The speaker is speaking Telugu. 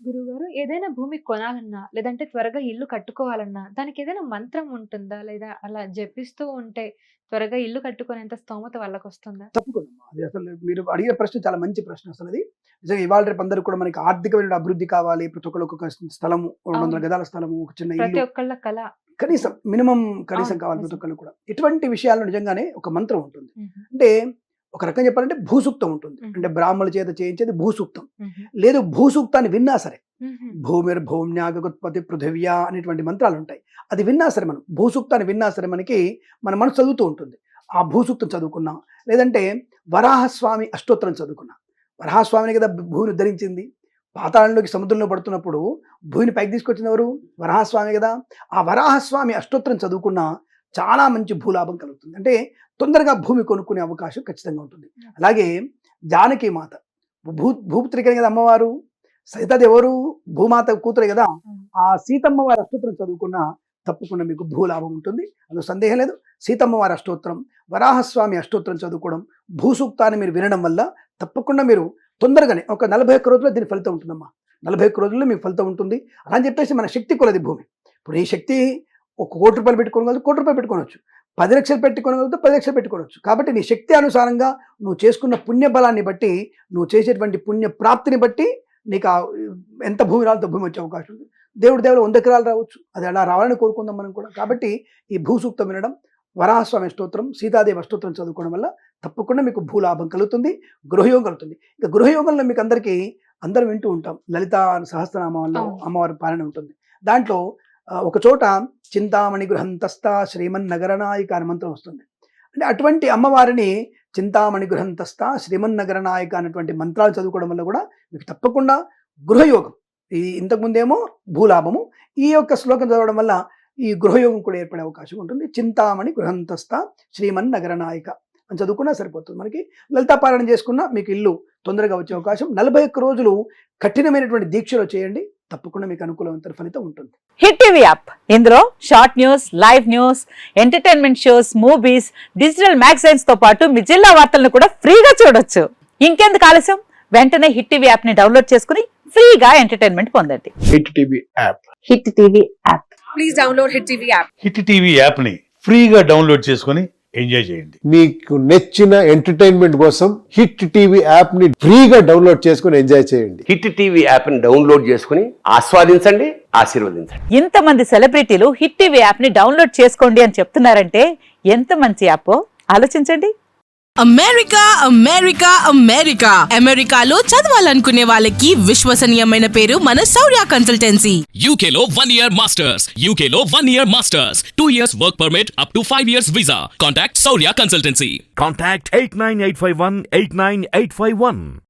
గురువుగారు ఏదైనా భూమి కొనాలన్నా, లేదంటే త్వరగా ఇల్లు కట్టుకోవాలన్నా, దానికేదైనా మంత్రం ఉంటుందా? లేదా అలా జపిస్తూ ఉంటే త్వరగా ఇల్లు కట్టుకునేంత స్తోమత వాళ్ళకొస్తుందా? తప్పకుండా. అది అసలు మీరు అడిగే ప్రశ్న చాలా మంచి ప్రశ్న అసలది. నిజంగా ఇవాళ రేపు అందరికి కూడా మనకి ఆర్థికమైన అభివృద్ధి కావాలి. ప్రతి ఒక్కళ్ళు ఒక్కొక్క స్థలము, 200 అవును. గజాల స్థలము, ఒక చిన్న ప్రతి ఇల్లు ఒక్కళ్ళ కల. కనీసం మినిమమ్ కనీసం అవును. కావాలి ప్రతి నిజం. ఒక్కళ్ళు కూడా. ఇటువంటి విషయాల్లో నిజంగానే ఒక మంత్రం ఉంటుంది. హుహు. అంటే ఒక రకంగా చెప్పాలంటే భూసూక్తం ఉంటుంది. హుహు. అంటే బ్రాహ్మణుల చేత చేయించేది భూసూక్తం. హుహు. లేదు భూసూక్తాన్ని విన్నా సరే హుహు. భూమిర్భూమ్యాగోత్పత్తి పృథివ్యా అనేటువంటి మంత్రాలు ఉంటాయి. అది విన్నా సరే మనం భూసూక్తాన్ని విన్నా సరే మనకి మన మనసు చదువుతూ ఉంటుంది. ఆ భూసూక్తం చదువుకున్నాం, లేదంటే వరాహస్వామి అష్టోత్తరం చదువుకున్నాం. వరాహస్వామిని కదా భూమిని ఉద్ధరించింది. పాతాళంలోకి సముద్రంలో పడుతున్నప్పుడు భూమిని పైకి తీసుకొచ్చింది ఎవరు? వరాహస్వామి కదా. ఆ వరాహస్వామి అష్టోత్తరం చదువుకున్నా చాలా మంచి భూలాభం కలుగుతుంది. అంటే తొందరగా భూమి కొనుక్కునే అవకాశం ఖచ్చితంగా ఉంటుంది. అలాగే జానకి మాత భూపుత్రికనే కదా అమ్మవారు. సీతాదేవి ఎవరు? భూమాత కూతురే కదా. ఆ సీతమ్మ వారి అష్టోత్తరం చదువుకున్న తప్పకుండా మీకు భూలాభం ఉంటుంది, అందులో సందేహం లేదు. సీతమ్మ వారి అష్టోత్తరం, వరాహస్వామి అష్టోత్తరం చదువుకోవడం, భూసూక్తాన్ని మీరు వినడం వల్ల తప్పకుండా మీరు తొందరగానే ఒక 41 రోజుల్లో దీని ఫలితం ఉంటుందమ్మా. 41 రోజుల్లో మీకు ఫలితం ఉంటుంది. అలా అని చెప్పేసి మన శక్తి కొలది భూమి. ఇప్పుడు ఈ శక్తి ₹1,00,00,000 పెట్టుకోగలదు, ₹1,00,00,000 పెట్టుకోవచ్చు. 10 లక్షలు పెట్టుకోగలిగితే 10 లక్షలు పెట్టుకోవచ్చు. కాబట్టి నీ శక్తి అనుసారంగా నువ్వు చేసుకున్న పుణ్య బలాన్ని బట్టి, నువ్వు చేసేటువంటి పుణ్య ప్రాప్తిని బట్టి నీకు ఎంత భూమి రాలంత భూమి వచ్చే అవకాశం ఉంది. దేవుడి దేవుడు 100 ఎకరాలు రావచ్చు. అది అలా రావాలని కోరుకుందాం మనం కూడా. కాబట్టి ఈ భూసూక్తం వినడం, వరాహస్వామి అష్టోత్తరం, సీతాదేవి అష్టోత్తరం చదువుకోవడం వల్ల తప్పకుండా మీకు భూలాభం కలుగుతుంది, గృహయోగం కలుగుతుంది. ఇక గృహయోగంలో మీకు అందరం వింటూ ఉంటాం. లలితా సహస్రనామాల్లో అమ్మవారి పాలన ఉంటుంది. దాంట్లో ఒక చోట చింతామణి గృహంతస్థ శ్రీమన్నగరనాయిక అనే మంత్రం వస్తుంది. అంటే అటువంటి అమ్మవారిని చింతామణి గృహంతస్థ శ్రీమన్నగరనాయిక అనేటువంటి మంత్రాలు చదువుకోవడం వల్ల కూడా మీకు తప్పకుండా గృహయోగం, ఈ ఇంతకుముందేమో భూలాభము, ఈ యొక్క శ్లోకం చదవడం వల్ల ఈ గృహయోగం కూడా ఏర్పడే అవకాశం ఉంటుంది. చింతామణి గృహంతస్థ శ్రీమన్నగరనాయిక అని చదువుకున్నా సరిపోతుంది. మనకి లలితాపారాయణ చేసుకున్నా మీకు ఇల్లు తొందరగా వచ్చే అవకాశం. 41 రోజులు కఠినమైనటువంటి దీక్షలో చేయండి, తప్పకుండా మీకు అనుకూలమైన ఫలితం ఉంటుంది. హిట్ టీవీ యాప్, ఇందులో short news, live news, entertainment shows, movies, digital magazines తో పాటు మీ జిల్లా వార్తలను కూడా ఫ్రీగా చూడొచ్చు. ఇంకెందుకు ఆలస్యం, వెంటనే హిట్ టీవీ యాప్ ని డౌన్లోడ్ చేసుకుని ఫ్రీగా ఎంటర్టైన్మెంట్ పొందండి. Hit TV app. Hit TV app. Please download hit TV app. Hit TV app ని ఫ్రీగా డౌన్లోడ్ చేసుకొని ఎంజాయ్ చేయండి. మీకు నచ్చిన ఎంటర్టైన్మెంట్ కోసం హిట్ టీవీ యాప్ ని ఫ్రీగా డౌన్లోడ్ చేసుకొని ఎంజాయ్ చేయండి. హిట్ టీవీ యాప్ ని డౌన్లోడ్ చేసుకుని ఆస్వాదించండి, ఆశీర్వదించండి. ఇంతమంది సెలబ్రిటీలు హిట్ టీవీ యాప్ ని డౌన్లోడ్ చేసుకోండి అని చెప్తున్నారంటే ఎంత మంచి యాప్ ఆలోచించండి. అమెరికా అమెరికా అమెరికా అమెరికాలో చదవాలనుకునే వాళ్ళకి విశ్వసనీయమైన పేరు మన శౌర్య కన్సల్టెన్సీ. UK లో 1 year masters. UK లో 1 year masters. 2 years work permit up to 5 years visa. Contact Saurya Consultancy. Contact 89851 89851.